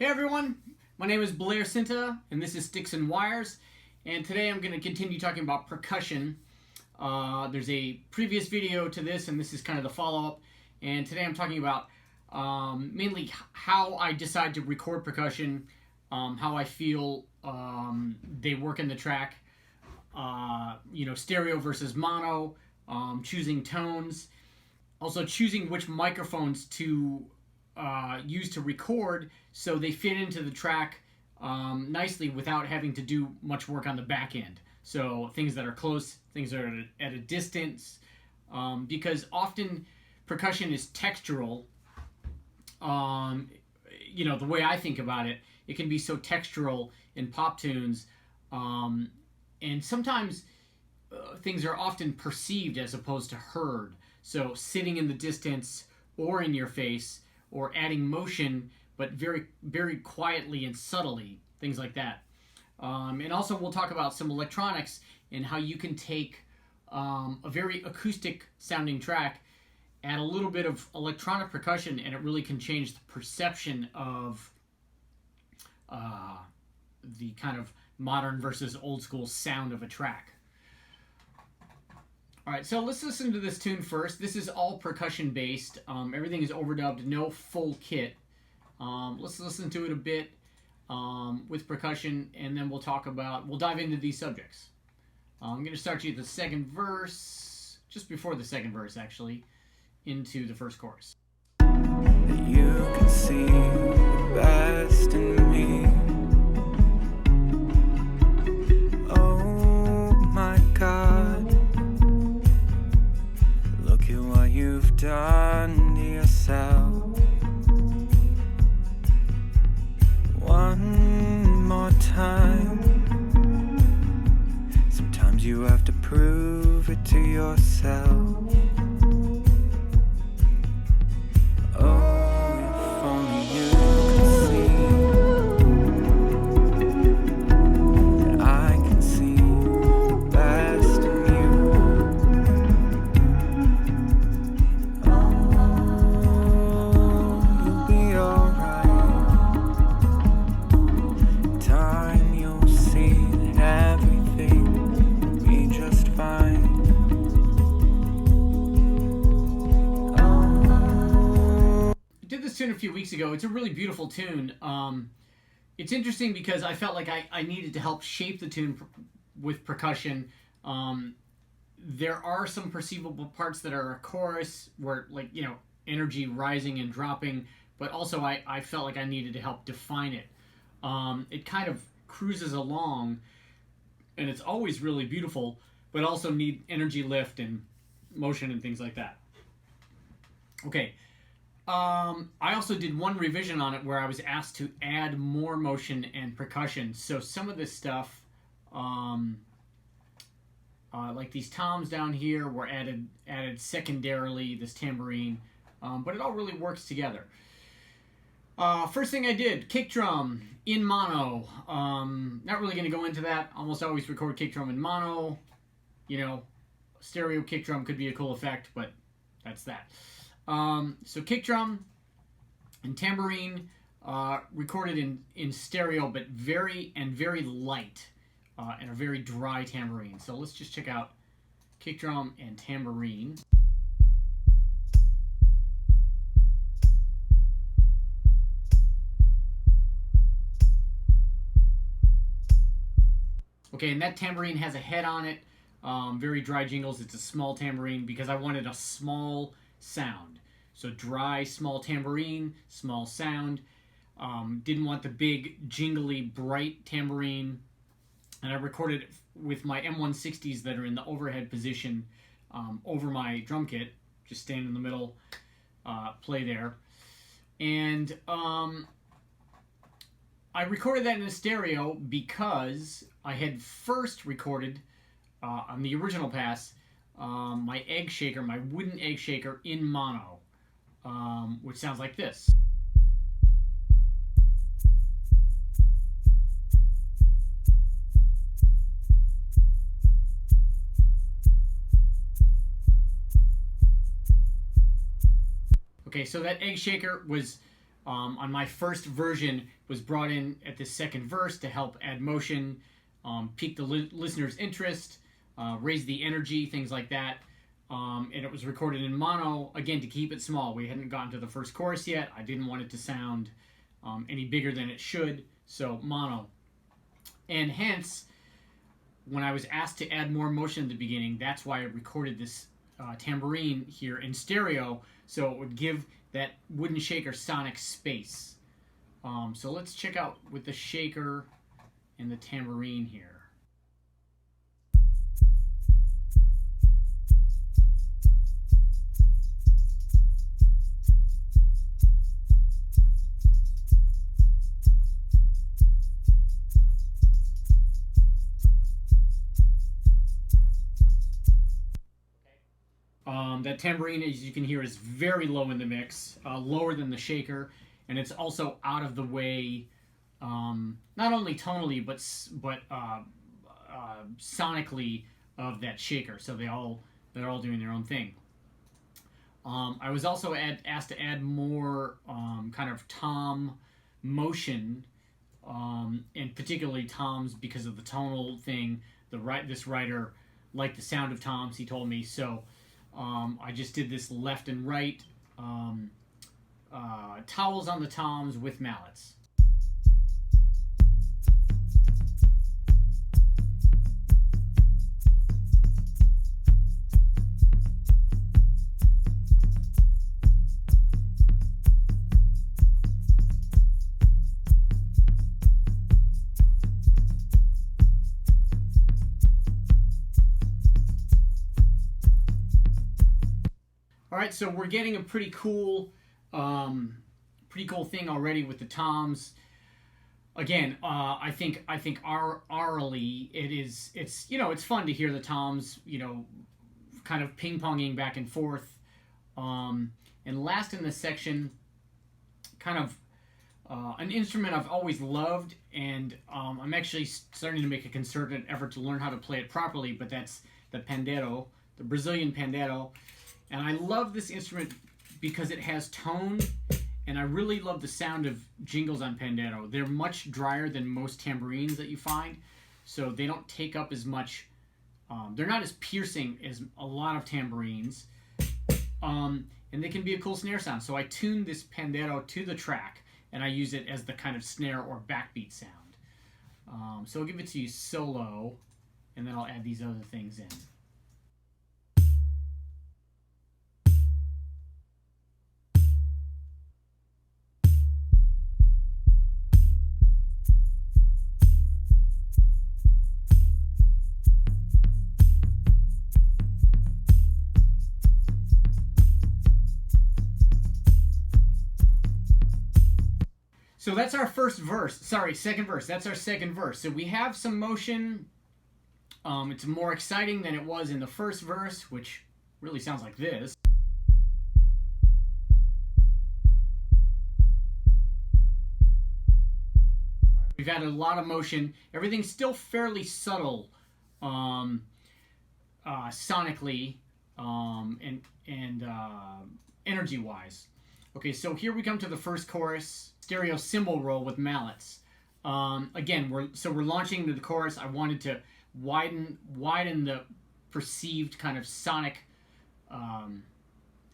Hey everyone, my name is Blair Cinta and this is Sticks and Wires, and today I'm going to continue talking about percussion. There's a previous video to this and this is kind of the follow-up, and today I'm talking about mainly how I decide to record percussion, how I feel they work in the track, stereo versus mono, choosing tones, also choosing which microphones to use to record so they fit into the track nicely without having to do much work on the back end. So things that are close, things that are at a distance, because often percussion is textural. The way I think about it, it can be so textural in pop tunes, and sometimes things are often perceived as opposed to heard. So sitting in the distance or in your face, or adding motion, but very, very quietly and subtly, things like that. And also we'll talk about some electronics and how you can take a very acoustic sounding track, add a little bit of electronic percussion, and it really can change the perception of the kind of modern versus old school sound of a track. Alright, so let's listen to this tune first. This is all percussion based. Everything is overdubbed, no full kit. Let's listen to it a bit with percussion, and then we'll dive into these subjects. I'm going to start you at the second verse, just before the second verse actually, into the first chorus. You can see the best in me. Oh my God, look at what you've done to yourself. One more time. Sometimes you have to prove it to yourself. Tune a few weeks ago. It's a really beautiful tune. It's interesting because I felt like I needed to help shape the tune with percussion. There are some perceivable parts that are a chorus where, energy rising and dropping, but also I felt like I needed to help define it. It kind of cruises along and it's always really beautiful, but also need energy lift and motion and things like that. Okay. I also did one revision on it where I was asked to add more motion and percussion. So some of this stuff, like these toms down here, were added secondarily, this tambourine, but it all really works together. First thing I did, kick drum in mono. Not really going to go into that. Almost always record kick drum in mono. Stereo kick drum could be a cool effect, but that's that. So kick drum and tambourine recorded in stereo, but very light and a very dry tambourine. So let's just check out kick drum and tambourine. Okay, and that tambourine has a head on it, very dry jingles. It's a small tambourine because I wanted a small sound. So dry, small tambourine, small sound. Didn't want the big, jingly, bright tambourine. And I recorded it with my M160s that are in the overhead position over my drum kit. Just stand in the middle, play there. And I recorded that in a stereo because I had first recorded on the original pass my egg shaker, my wooden egg shaker in mono, which sounds like this. Okay, so that egg shaker was on my first version, was brought in at the second verse to help add motion, pique the listener's interest, raise the energy, things like that. And it was recorded in mono, again, to keep it small. We hadn't gotten to the first chorus yet. I didn't want it to sound any bigger than it should, so mono. And hence, when I was asked to add more motion at the beginning, that's why I recorded this tambourine here in stereo, so it would give that wooden shaker sonic space. So let's check out with the shaker and the tambourine here. That tambourine, as you can hear, is very low in the mix, lower than the shaker, and it's also out of the way, not only tonally but sonically of that shaker. So they're all doing their own thing. I was also asked to add more kind of tom motion, and particularly toms because of the tonal thing. This writer liked the sound of toms, he told me, so. I just did this left and right towels on the toms with mallets. All right, so we're getting a pretty cool thing already with the toms. Again, I think aurally it's fun to hear the toms, kind of ping-ponging back and forth. And last in this section, kind of an instrument I've always loved, and I'm actually starting to make a concerted effort to learn how to play it properly. But that's the pandeiro, the Brazilian pandeiro. And I love this instrument because it has tone, and I really love the sound of jingles on pandeiro. They're much drier than most tambourines that you find, so they don't take up as much, they're not as piercing as a lot of tambourines, and they can be a cool snare sound. So I tuned this pandeiro to the track, and I use it as the kind of snare or backbeat sound. So I'll give it to you solo, and then I'll add these other things in. So that's our second verse. That's our second verse. So we have some motion. It's more exciting than it was in the first verse, which really sounds like this. We've added a lot of motion. Everything's still fairly subtle, sonically, and energy-wise. Okay, so here we come to the first chorus, stereo cymbal roll with mallets. Again, we're launching into the chorus. I wanted to widen the perceived kind of sonic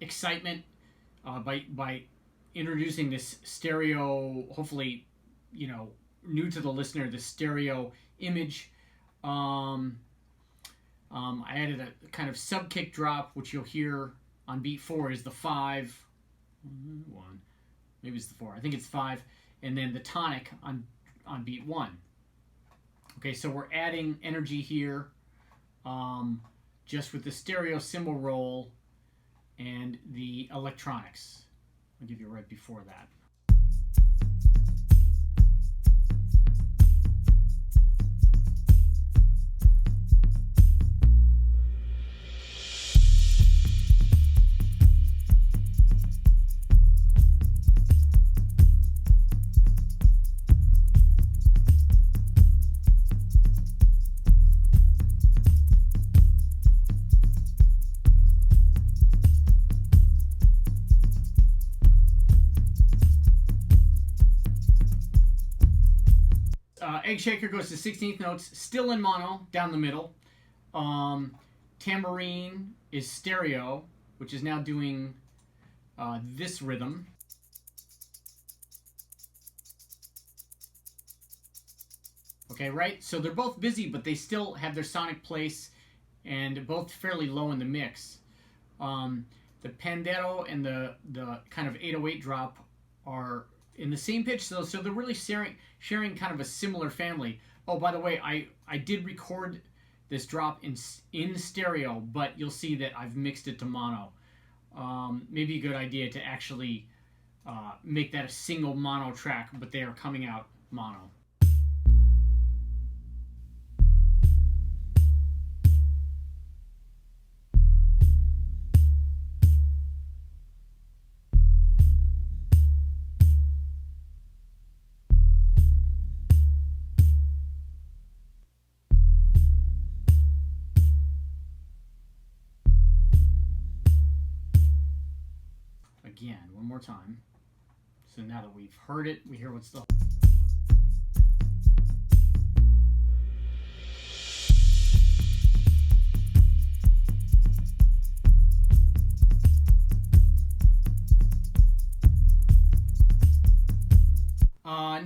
excitement by introducing this stereo, hopefully, new to the listener, the stereo image. I added a kind of sub kick drop, which you'll hear on beat 4 is the 5. 1, maybe it's the 4. I think it's 5, and then the tonic on beat 1. Okay, so we're adding energy here, just with the stereo cymbal roll and the electronics. I'll give you right before that. egg shaker goes to 16th notes, still in mono, down the middle. Tambourine is stereo, which is now doing this rhythm. Okay, right? So they're both busy, but they still have their sonic place, and both fairly low in the mix. The pandero and the kind of 808 drop are in the same pitch, so they're really sharing kind of a similar family. Oh, by the way, I did record this drop in stereo, but you'll see that I've mixed it to mono. Maybe a good idea to actually make that a single mono track, but they are coming out mono. Again, one more time. So now that we've heard it, we hear what's the...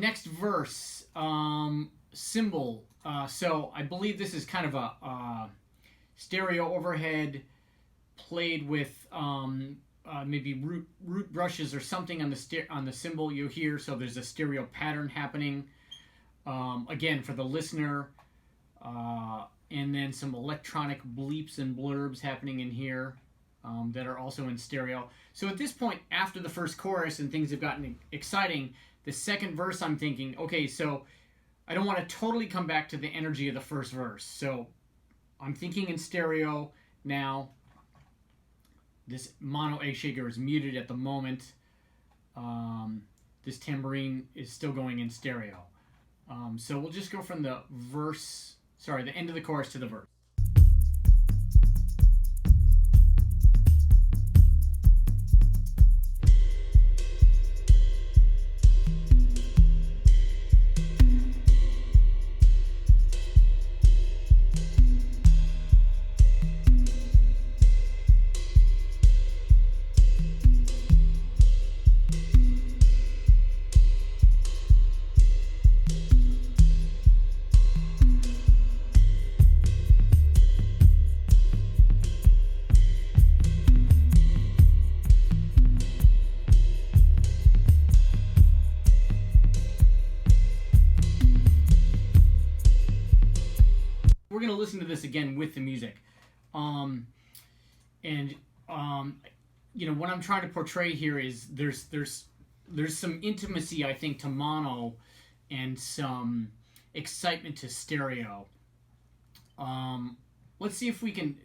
Next verse, cymbal. So I believe this is kind of a stereo overhead played with maybe root brushes or something on the cymbal you hear. So there's a stereo pattern happening. Again, for the listener, and then some electronic bleeps and blurbs happening in here that are also in stereo. So at this point, after the first chorus and things have gotten exciting, the second verse, I'm thinking, okay, so I don't want to totally come back to the energy of the first verse. So I'm thinking in stereo now. This mono egg shaker is muted at the moment. This tambourine is still going in stereo. So we'll just go from the end of the chorus to the verse. We're going to listen to this again with the music. You know, what I'm trying to portray here is there's some intimacy, I think, to mono and some excitement to stereo. Let's see if we can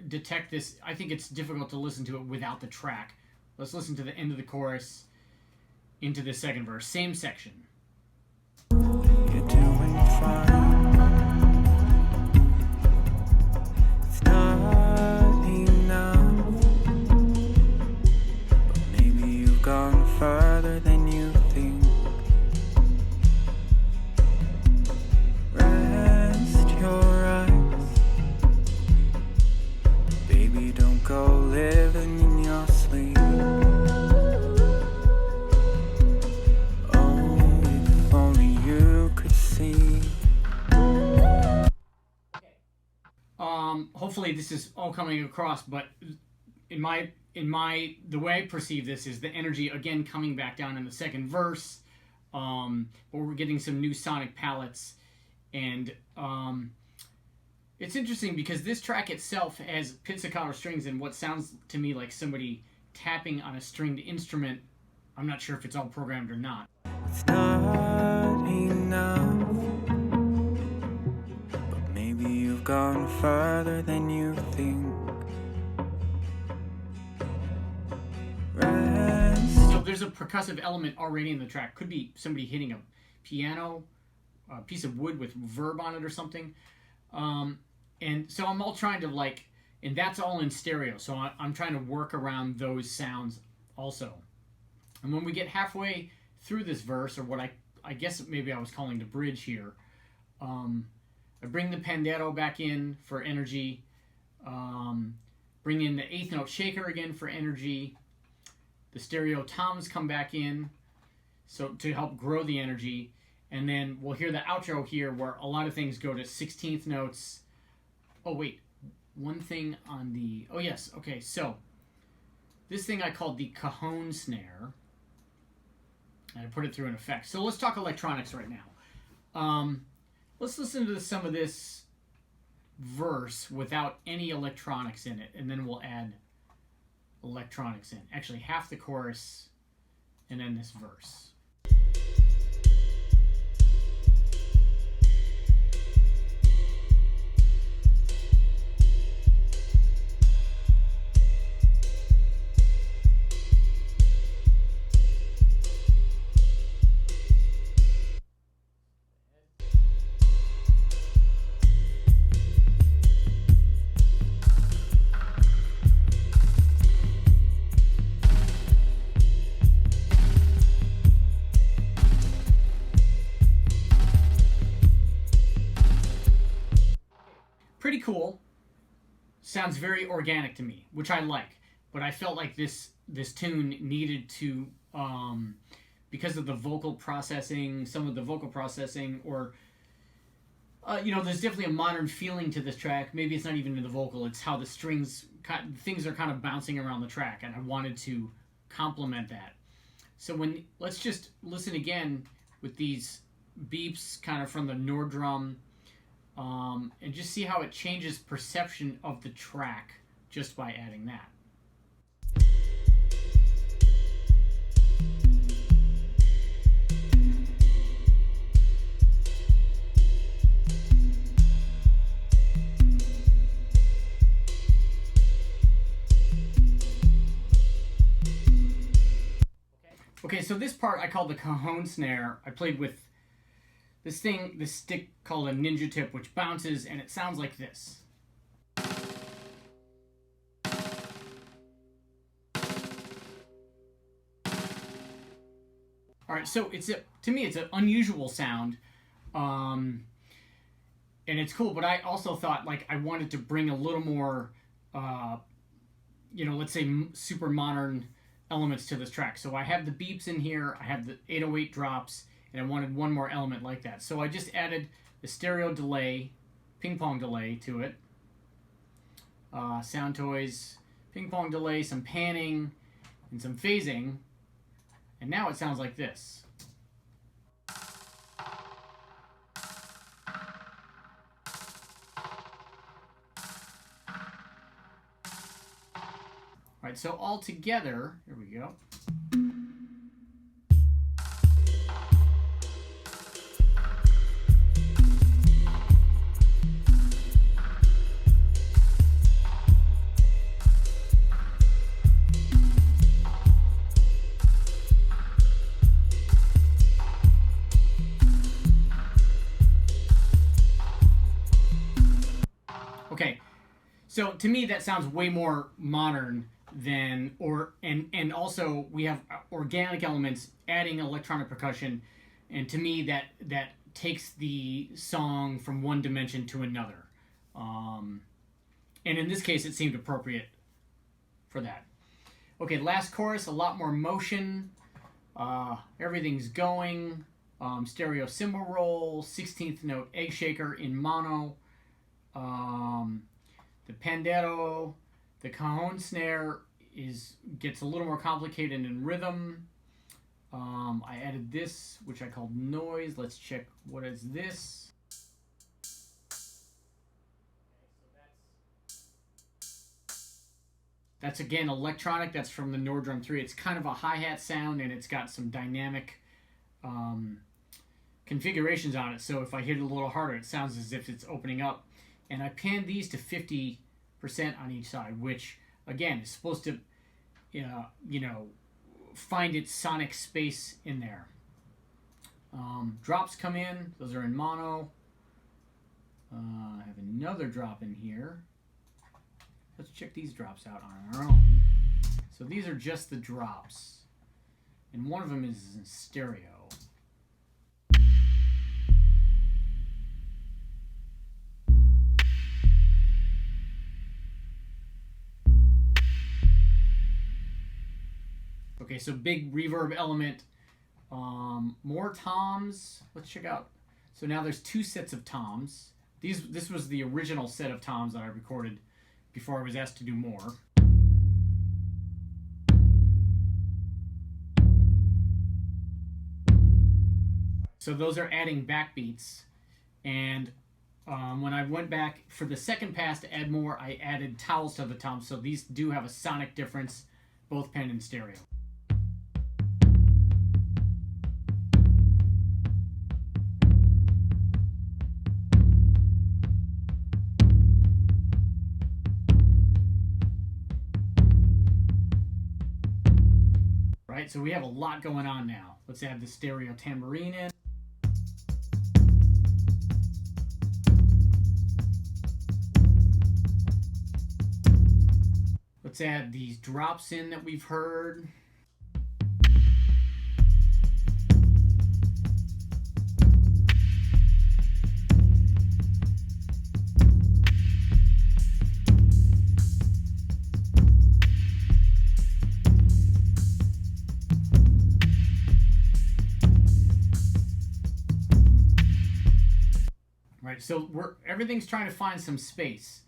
detect this. I think it's difficult to listen to it without the track. Let's listen to the end of the chorus into the second verse. Same section. You're doing fine. It's not enough, but maybe you've gone further than you think. Rest your eyes, baby, don't go living in your sleep. Hopefully this is all coming across, but the way I perceive this is the energy again coming back down in the second verse, but we're getting some new sonic palettes, and it's interesting because this track itself has pizzicato strings and what sounds to me like somebody tapping on a stringed instrument. I'm not sure if it's all programmed or not. It's not enough, but maybe you've gone further than you think. Rest. So there's a percussive element already in the track. Could be somebody hitting a piano, a piece of wood with verb on it or something. And so I'm all trying to and that's all in stereo. So I'm trying to work around those sounds also. And when we get halfway through this verse, or what I guess maybe I was calling the bridge here, I bring the pandero back in for energy. Bring in the eighth note shaker again for energy. The stereo toms come back in so to help grow the energy. And then we'll hear the outro here where a lot of things go to 16th notes. Oh, wait. One thing on the... Oh, yes. Okay, so this thing I called the cajon snare. And I put it through an effect. So let's talk electronics right now. Let's listen to some of this verse without any electronics in it, and then we'll add electronics in. Actually, half the chorus and then this verse. Pretty cool. Sounds very organic to me, which I like. But I felt like this tune needed to, because of the vocal processing, some of the vocal processing, or there's definitely a modern feeling to this track. Maybe it's not even in the vocal; it's how the strings, things are kind of bouncing around the track, and I wanted to complement that. So let's just listen again with these beeps, kind of from the Nord drum. And just see how it changes perception of the track just by adding that. Okay, so this part I call the cajon snare. I played with this stick called a ninja tip, which bounces, and it sounds like this. All right, so to me it's an unusual sound, and it's cool. But I also thought like I wanted to bring a little more, let's say super modern elements to this track. So I have the beeps in here. I have the 808 drops. And I wanted one more element like that. So I just added the stereo delay, ping pong delay to it. Sound Toys, ping pong delay, some panning, and some phasing. And now it sounds like this. All right, so all together, here we go. Okay, so to me that sounds way more modern than, and also we have organic elements adding electronic percussion, and to me that takes the song from one dimension to another, and in this case it seemed appropriate for that. Okay, last chorus, a lot more motion, everything's going, stereo cymbal roll, 16th note egg shaker in mono. The pandero, the cajon snare gets a little more complicated in rhythm. I added this, which I called noise. Let's check what is this. That's again electronic. That's from the Nord Drum 3. It's kind of a hi-hat sound, and it's got some dynamic configurations on it. So if I hit it a little harder, it sounds as if it's opening up. And I panned these to 50% on each side, which again is supposed to, find its sonic space in there. Drops come in; those are in mono. I have another drop in here. Let's check these drops out on our own. So these are just the drops, and one of them is in stereo. Okay, so big reverb element. More toms. Let's check out. So now there's 2 sets of toms. This was the original set of toms that I recorded before I was asked to do more. So those are adding backbeats. And when I went back for the second pass to add more, I added towels to the toms. So these do have a sonic difference, both pen and stereo. Right, so we have a lot going on now. Let's add the stereo tambourine in. Let's add these drops in that we've heard. Right, so everything's trying to find some space.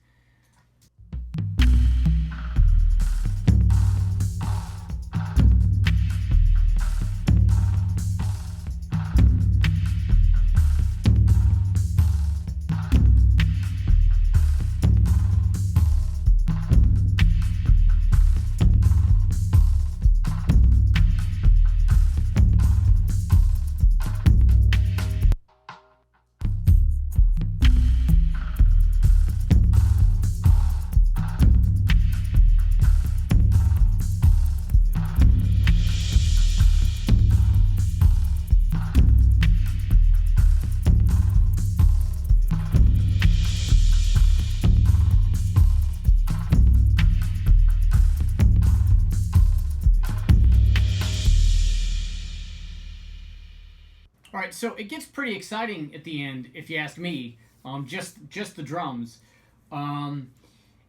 All right, so it gets pretty exciting at the end, if you ask me. Just the drums, and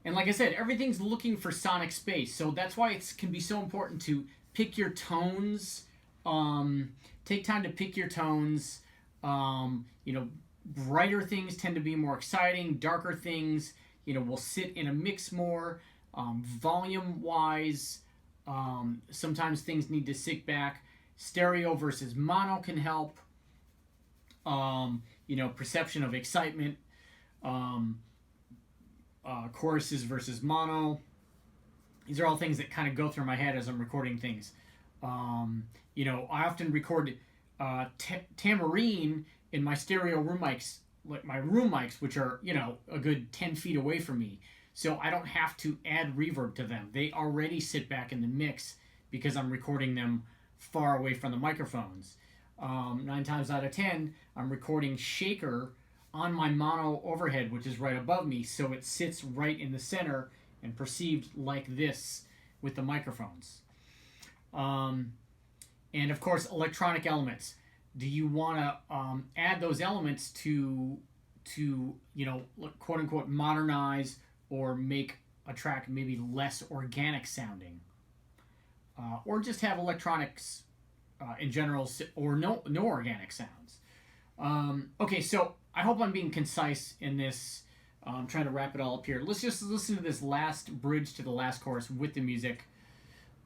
like I said, everything's looking for sonic space. So that's why it can be so important to pick your tones. Take time to pick your tones. Brighter things tend to be more exciting. Darker things, will sit in a mix more. Volume-wise, sometimes things need to sit back. Stereo versus mono can help. Perception of excitement, choruses versus mono. These are all things that kind of go through my head as I'm recording things. I often record tambourine in my stereo room mics, like my room mics, which are, a good 10 feet away from me. So I don't have to add reverb to them. They already sit back in the mix because I'm recording them far away from the microphones. 9 times out of 10, I'm recording shaker on my mono overhead, which is right above me, so it sits right in the center and perceived like this with the microphones. And of course, electronic elements. Do you want to add those elements to quote unquote modernize or make a track maybe less organic sounding, or just have electronics in general, or no organic sounds? Okay, so I hope I'm being concise in this. I'm trying to wrap it all up here. Let's just listen to this last bridge to the last chorus with the music,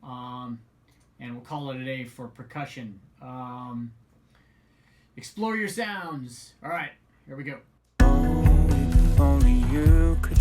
and we'll call it a day for percussion. Explore your sounds. All right, here we go. If only you could